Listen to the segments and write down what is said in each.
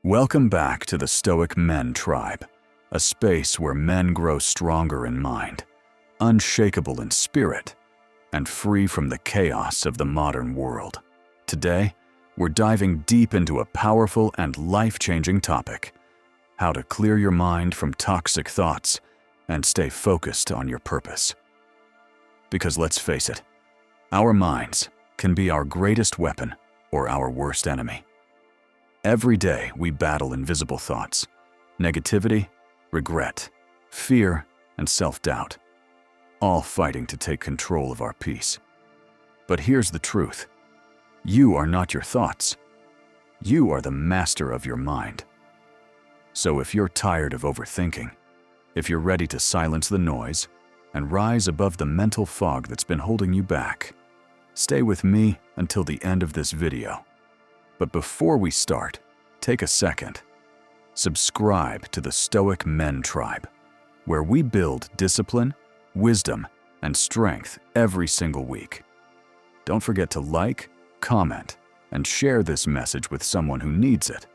Welcome back to the Stoic Men Tribe, a space where men grow stronger in mind, unshakable in spirit, and free from the chaos of the modern world. Today, we're diving deep into a powerful and life-changing topic: how to clear your mind from toxic thoughts and stay focused on your purpose. Because let's face it, our minds can be our greatest weapon or our worst enemy. Every day we battle invisible thoughts, negativity, regret, fear, and self-doubt, all fighting to take control of our peace. But here's the truth: you are not your thoughts. You are the master of your mind. So if you're tired of overthinking, if you're ready to silence the noise and rise above the mental fog that's been holding you back, stay with me until the end of this video. But before we start, take a second. Subscribe to the Stoic Men Tribe, where we build discipline, wisdom, and strength every single week. Don't forget to like, comment, and share this message with someone who needs it.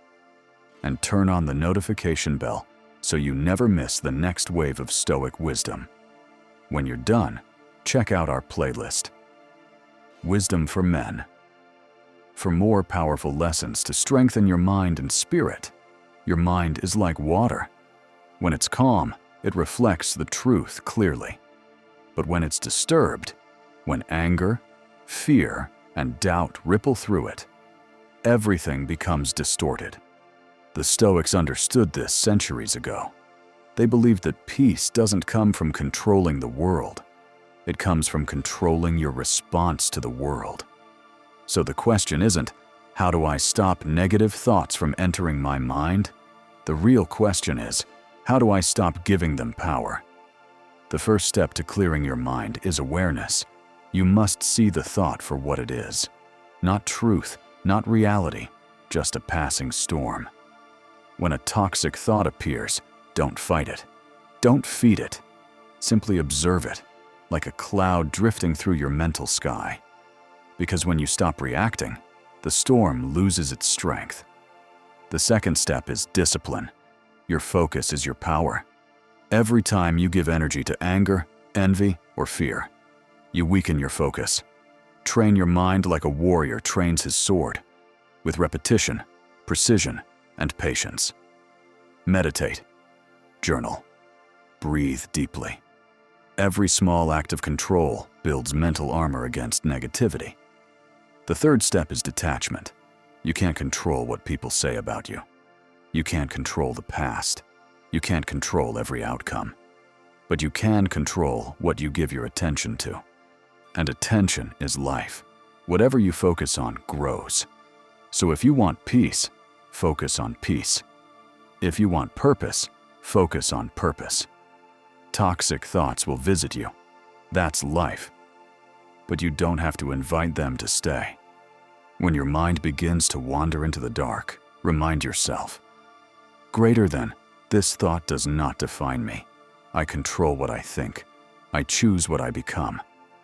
And turn on the notification bell so you never miss the next wave of Stoic wisdom. When you're done, check out our playlist, Wisdom for Men. For more powerful lessons to strengthen your mind and spirit. Your mind is like water. When it's calm, it reflects the truth clearly. But when it's disturbed, when anger, fear, and doubt ripple through it, everything becomes distorted. The Stoics understood this centuries ago. They believed that peace doesn't come from controlling the world. It comes from controlling your response to the world. So the question isn't, how do I stop negative thoughts from entering my mind? The real question is, how do I stop giving them power? The first step to clearing your mind is awareness. You must see the thought for what it is. Not truth, not reality, just a passing storm. When a toxic thought appears, don't fight it. Don't feed it. Simply observe it, like a cloud drifting through your mental sky. Because when you stop reacting, the storm loses its strength. The second step is discipline. Your focus is your power. Every time you give energy to anger, envy, or fear, you weaken your focus. Train your mind like a warrior trains his sword, with repetition, precision, and patience. Meditate, journal, breathe deeply. Every small act of control builds mental armor against negativity. The third step is detachment. You can't control what people say about you. You can't control the past. You can't control every outcome. But you can control what you give your attention to. And attention is life. Whatever you focus on grows. So if you want peace, focus on peace. If you want purpose, focus on purpose. Toxic thoughts will visit you. That's life. But you don't have to invite them to stay. When your mind begins to wander into the dark, remind yourself, greater than, this thought does not define me. I control what I think. I choose what I become.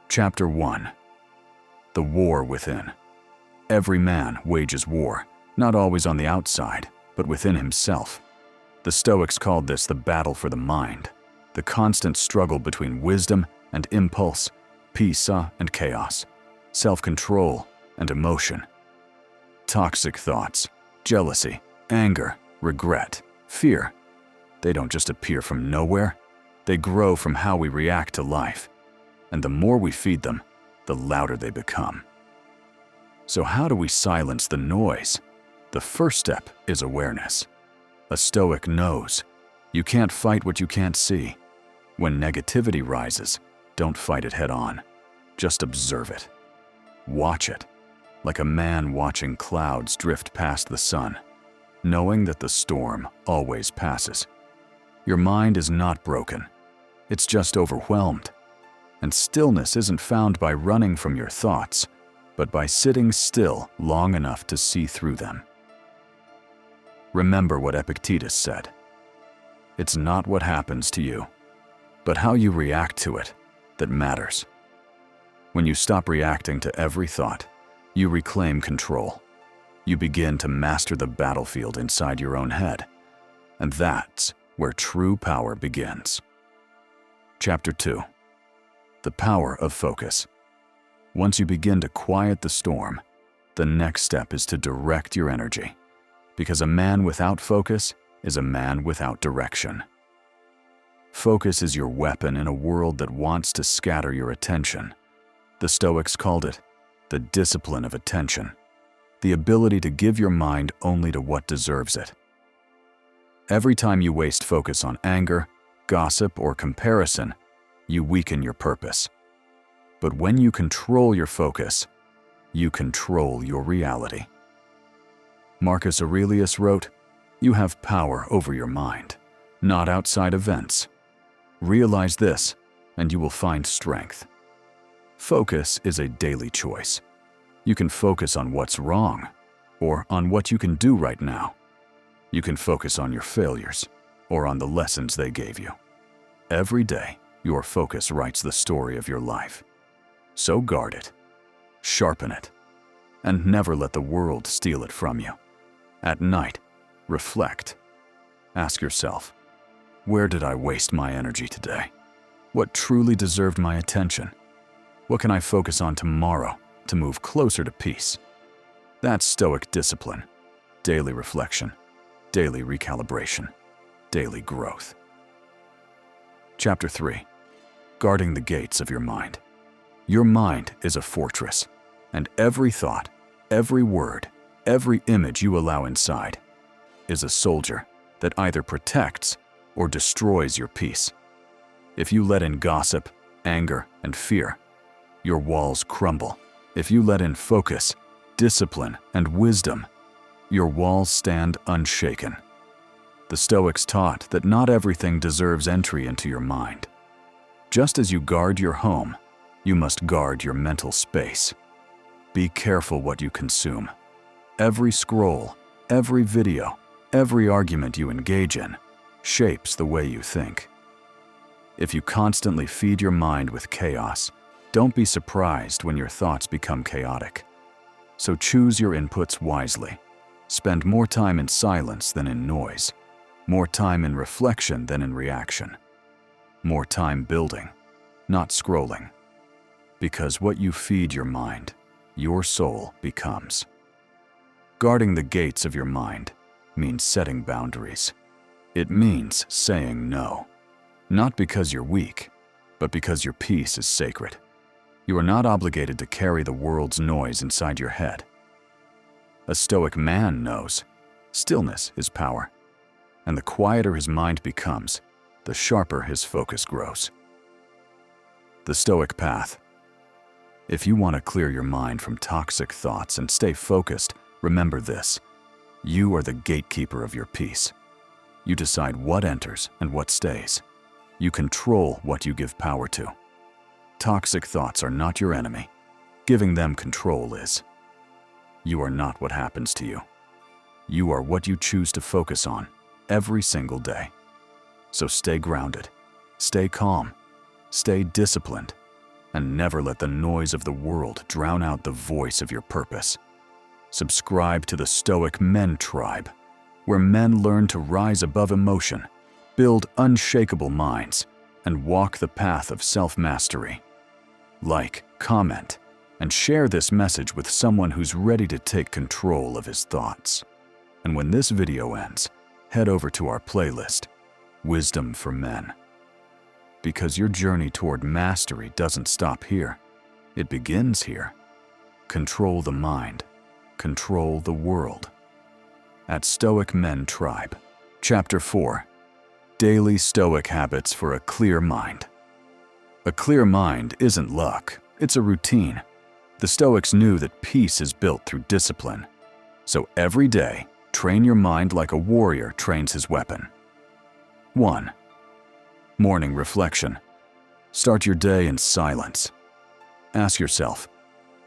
Chapter 1. The War Within. Every man wages war, not always on the outside, but within himself. The Stoics called this the battle for the mind, the constant struggle between wisdom and impulse, peace and chaos, self-control and emotion. Toxic thoughts, jealousy, anger, regret, fear, they don't just appear from nowhere. They grow from how we react to life. And the more we feed them, the louder they become. So how do we silence the noise? The first step is awareness. A Stoic knows you can't fight what you can't see. When negativity rises, don't fight it head on. Just observe it. Watch it, like a man watching clouds drift past the sun, knowing that the storm always passes. Your mind is not broken. It's just overwhelmed. And stillness isn't found by running from your thoughts, but by sitting still long enough to see through them. Remember what Epictetus said. It's not what happens to you, but how you react to it that matters. When you stop reacting to every thought, you reclaim control. You begin to master the battlefield inside your own head. And that's where true power begins. Chapter 2. The power of focus. Once you begin to quiet the storm, the next step is to direct your energy. Because a man without focus is a man without direction. Focus is your weapon in a world that wants to scatter your attention. The Stoics called it the discipline of attention, the ability to give your mind only to what deserves it. Every time you waste focus on anger, gossip, or comparison, you weaken your purpose. But when you control your focus, you control your reality. Marcus Aurelius wrote, "You have power over your mind, not outside events. Realize this, and you will find strength." Focus is a daily choice. You can focus on what's wrong, or on what you can do right now. You can focus on your failures, or on the lessons they gave you. Every day, your focus writes the story of your life. So guard it, sharpen it, and never let the world steal it from you. At night, reflect. Ask yourself, where did I waste my energy today? What truly deserved my attention? What can I focus on tomorrow to move closer to peace? That's Stoic discipline, daily reflection, daily recalibration, daily growth. Chapter 3. Guarding the gates of your mind. Your mind is a fortress, and every thought, every word, every image you allow inside is a soldier that either protects or destroys your peace. If you let in gossip, anger, and fear, your walls crumble. If you let in focus, discipline, and wisdom, your walls stand unshaken. The Stoics taught that not everything deserves entry into your mind. Just as you guard your home, you must guard your mental space. Be careful what you consume. Every scroll, every video, every argument you engage in shapes the way you think. If you constantly feed your mind with chaos, don't be surprised when your thoughts become chaotic. So choose your inputs wisely. Spend more time in silence than in noise, more time in reflection than in reaction, more time building, not scrolling. Because what you feed your mind, your soul becomes. Guarding the gates of your mind means setting boundaries. It means saying no, not because you're weak, but because your peace is sacred. You are not obligated to carry the world's noise inside your head. A Stoic man knows stillness is power, and the quieter his mind becomes, the sharper his focus grows. The Stoic path. If you want to clear your mind from toxic thoughts and stay focused, remember this: you are the gatekeeper of your peace. You decide what enters and what stays. You control what you give power to. Toxic thoughts are not your enemy. Giving them control is. You are not what happens to you. You are what you choose to focus on every single day. So stay grounded, stay calm, stay disciplined, and never let the noise of the world drown out the voice of your purpose. Subscribe to the Stoic Men Tribe, where men learn to rise above emotion, build unshakable minds, and walk the path of self-mastery. Like, comment, and share this message with someone who's ready to take control of his thoughts. And when this video ends, head over to our playlist, Wisdom for Men. Because your journey toward mastery doesn't stop here. It begins here. Control the mind. Control the world. At Stoic Men Tribe. Chapter 4. Daily Stoic Habits for a Clear Mind. A clear mind isn't luck, it's a routine. The Stoics knew that peace is built through discipline. So every day, train your mind like a warrior trains his weapon. 1. Morning reflection. Start your day in silence. Ask yourself,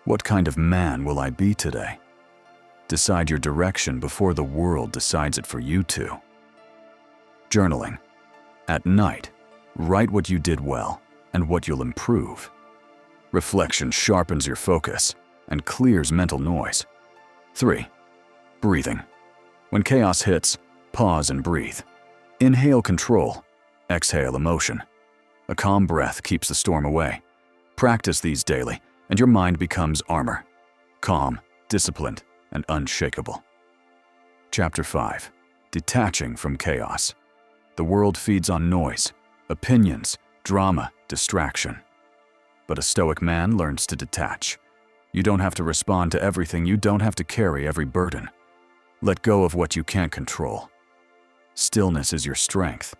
what kind of man will I be today? Decide your direction before the world decides it for you to. Journaling. At night, write what you did well and what you'll improve. Reflection sharpens your focus and clears mental noise. 3. Breathing. When chaos hits, pause and breathe. Inhale control, exhale emotion. A calm breath keeps the storm away. Practice these daily, and your mind becomes armor. Calm, disciplined, and unshakable. Chapter 5. Detaching from chaos. The world feeds on noise, opinions, drama, distraction. But a Stoic man learns to detach. You don't have to respond to everything, you don't have to carry every burden. Let go of what you can't control. Stillness is your strength.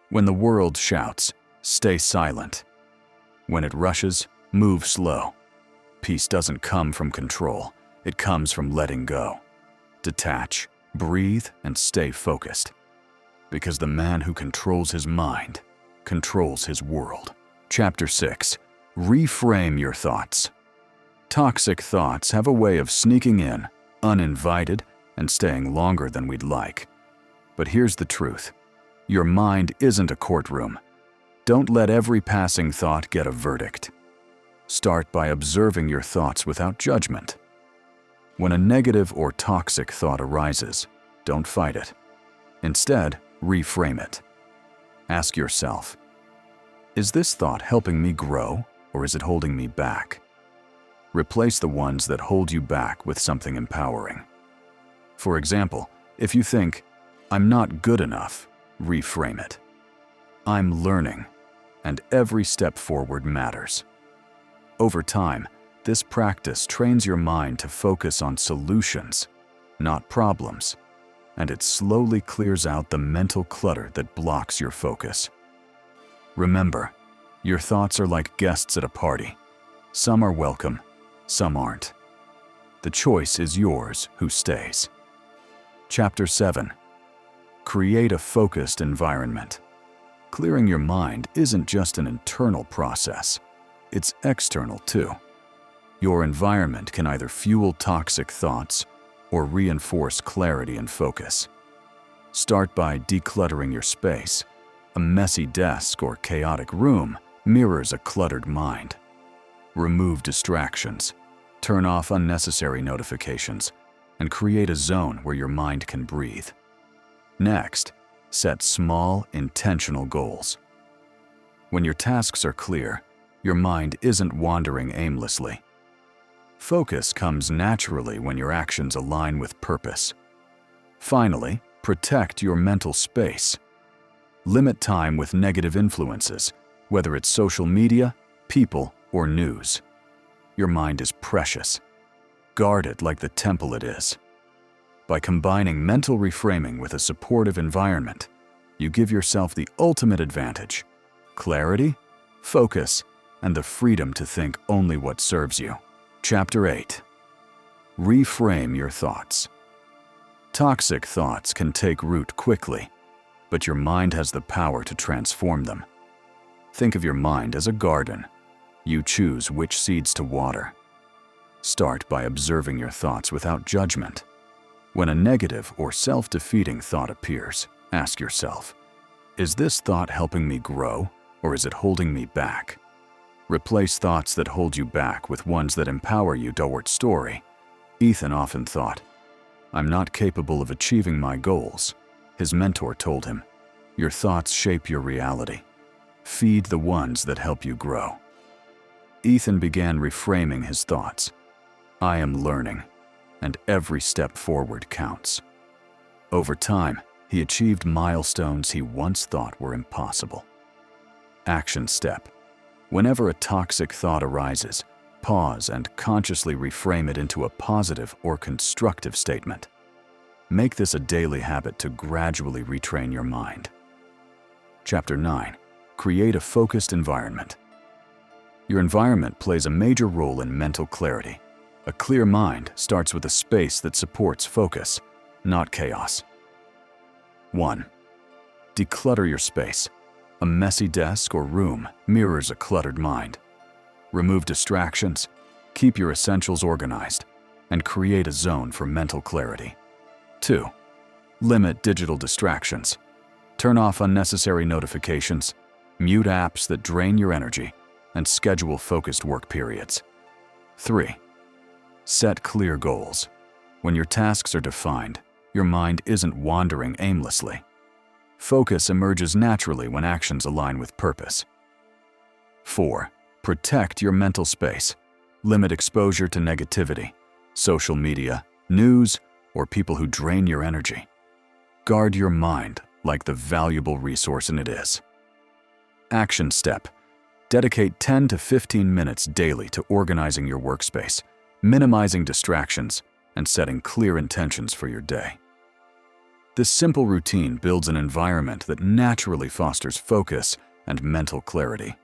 When the world shouts, stay silent. When it rushes, move slow. Peace doesn't come from control, it comes from letting go. Detach, breathe, and stay focused. Because the man who controls his mind controls his world. Chapter 6. Reframe your thoughts. Toxic thoughts have a way of sneaking in, uninvited, and staying longer than we'd like. But here's the truth. Your mind isn't a courtroom. Don't let every passing thought get a verdict. Start by observing your thoughts without judgment. When a negative or toxic thought arises, don't fight it. Instead, reframe it. Ask yourself, is this thought helping me grow, or is it holding me back? Replace the ones that hold you back with something empowering. For example, if you think, I'm not good enough, reframe it. I'm learning, and every step forward matters. Over time, this practice trains your mind to focus on solutions, not problems, and it slowly clears out the mental clutter that blocks your focus. Remember, your thoughts are like guests at a party. Some are welcome, some aren't. The choice is yours who stays. Chapter 7. Create a focused environment. Clearing your mind isn't just an internal process, it's external too. Your environment can either fuel toxic thoughts or reinforce clarity and focus. Start by decluttering your space. A messy desk or chaotic room mirrors a cluttered mind. Remove distractions, turn off unnecessary notifications, and create a zone where your mind can breathe. Next, set small, intentional goals. When your tasks are clear, your mind isn't wandering aimlessly. Focus comes naturally when your actions align with purpose. Finally, protect your mental space. Limit time with negative influences, whether it's social media, people, or news. Your mind is precious. Guard it like the temple it is. By combining mental reframing with a supportive environment, you give yourself the ultimate advantage: clarity, focus, and the freedom to think only what serves you. Chapter 8. Reframe your thoughts. Toxic thoughts can take root quickly, but your mind has the power to transform them. Think of your mind as a garden. You choose which seeds to water. Start by observing your thoughts without judgment. When a negative or self-defeating thought appears, ask yourself, is this thought helping me grow, or is it holding me back? Replace thoughts that hold you back with ones that empower you. Stoic story. Ethan often thought, I'm not capable of achieving my goals. His mentor told him, your thoughts shape your reality. Feed the ones that help you grow. Ethan began reframing his thoughts. I am learning, and every step forward counts. Over time, he achieved milestones he once thought were impossible. Action step. Whenever a toxic thought arises, pause and consciously reframe it into a positive or constructive statement. Make this a daily habit to gradually retrain your mind. Chapter 9. Create a focused environment. Your environment plays a major role in mental clarity. A clear mind starts with a space that supports focus, not chaos. 1. Declutter your space. A messy desk or room mirrors a cluttered mind. Remove distractions, keep your essentials organized, and create a zone for mental clarity. 2. Limit digital distractions. Turn off unnecessary notifications, mute apps that drain your energy, and schedule focused work periods. 3. Set clear goals. When your tasks are defined, your mind isn't wandering aimlessly. Focus emerges naturally when actions align with purpose. 4. Protect your mental space. Limit exposure to negativity, social media, news, or people who drain your energy. Guard your mind like the valuable resource it is. Action step. Dedicate 10 to 15 minutes daily to organizing your workspace, minimizing distractions, and setting clear intentions for your day. This simple routine builds an environment that naturally fosters focus and mental clarity.